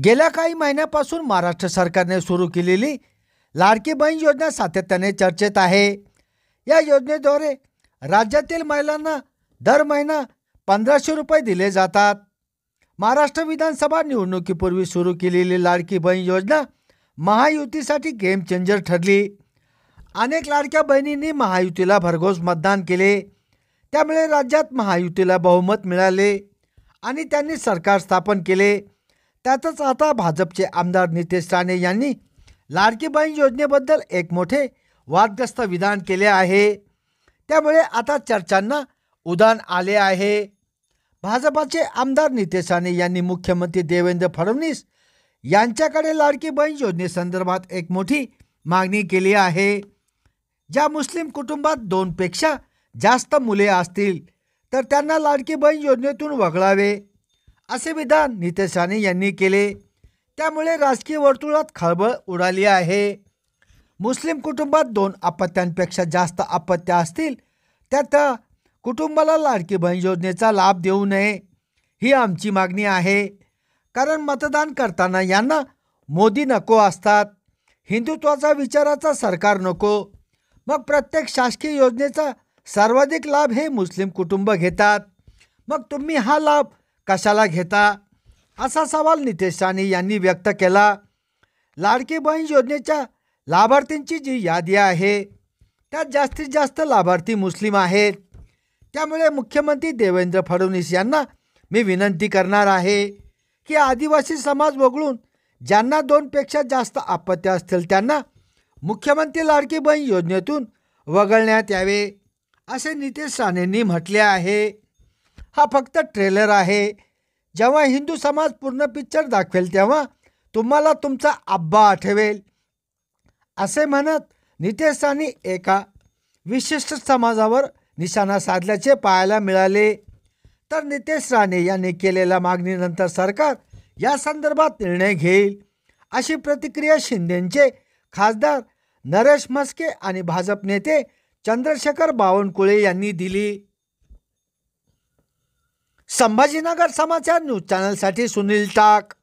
गेल्या काही महिन्यापासून महाराष्ट्र सरकारने सुरू केलेली लाडकी बहीण योजना सातत्याने चर्चेत आहे। या योजनेद्वारे राज्यातील महिलांना दर महिना 1500 रुपये दिले जातात। महाराष्ट्र विधानसभा निवडणुकीपूर्वी सुरू केलेली लाडकी बहीण योजना महायुतीसाठी गेम चेंजर ठरली। अनेक लाडक्या बहिणींनी महायुतीला भरघोस मतदान केले, त्यामुळे राज्यात महायुतीला बहुमत मिळाले आणि त्यांनी सरकार स्थापन केले। त्यातच आता भाजपचे आमदार नितेश राणे यांनी लाडकी बहीण योजनेबद्दल एक मोठे वादग्रस्त विधान केले आहे। त्यामुळे आता चर्चांना उधाण आले आहे। भाजपाचे आमदार नितेश राणे यांनी मुख्यमंत्री देवेंद्र फडणवीस यांच्याकडे लाडकी बहीण योजनेसंदर्भात एक मोठी मागणी केली आहे। ज्या मुस्लिम कुटुंबात 2 पेक्षा जास्त मुले असतील तर त्यांना लाडकी बहीण योजनेतून वगळावे, असे विधान नितेश राणे यांनी केले। त्यामुळे राजकीय वर्तुळात खळबळ उडाली आहे। मुस्लिम कुटुंबात 2 अपत्यांपेक्षा जास्त अपत्य असतील तर त्या कुटुंबाला लाडकी बहीण योजनेचा लाभ देऊ नये, ही आमची मागणी आहे। कारण मतदान करताना यांना मोदी नको असतात, हिंदुत्वाचा विचाराचा सरकार नको, मग प्रत्येक शासकीय योजनेचा सर्वाधिक लाभ हे मुस्लिम कुटुंब घेतात, मग तुम्ही हा लाभ कशाला घेता, असा सवाल नितेश राणे यांनी व्यक्त केला। लाडकी बहीण योजनेच्या लाभार्थींची जी यादी आहे त्यात जास्तीत जास्त लाभार्थी मुस्लिम आहेत। त्यामुळे मुख्यमंत्री देवेंद्र फडणवीस यांना मी विनंती करणार आहे की आदिवासी समाज वगळून ज्यांना 2 पेक्षा जास्त अपत्य असतील त्यांना मुख्यमंत्री लाडकी बहीण योजनेतून वगळण्यात यावे, असे नितेश राणेंनी म्हटले आहे। हा फक्त ट्रेलर आहे। जेव्हा हिंदू समाज पूर्ण पिक्चर दाखवेल तेव्हा तुम्हाला तुमचा अब्बा आठवेल, असे म्हणत नितेश राणे एका विशिष्ट समाजावर निशाणा साधल्याचे पाहायला मिळाले। तर नितेश राणे यांनी केलेल्या मागणीनंतर सरकार या संदर्भात निर्णय घेईल, अशी प्रतिक्रिया शिंदेचे खासदार नरेश म्हस्के आणि भाजप नेते चंद्रशेखर बावनकुळे यांनी दिली। संभाजीनगर समाचार न्यूज चॅनलसाठी सुनील टाक।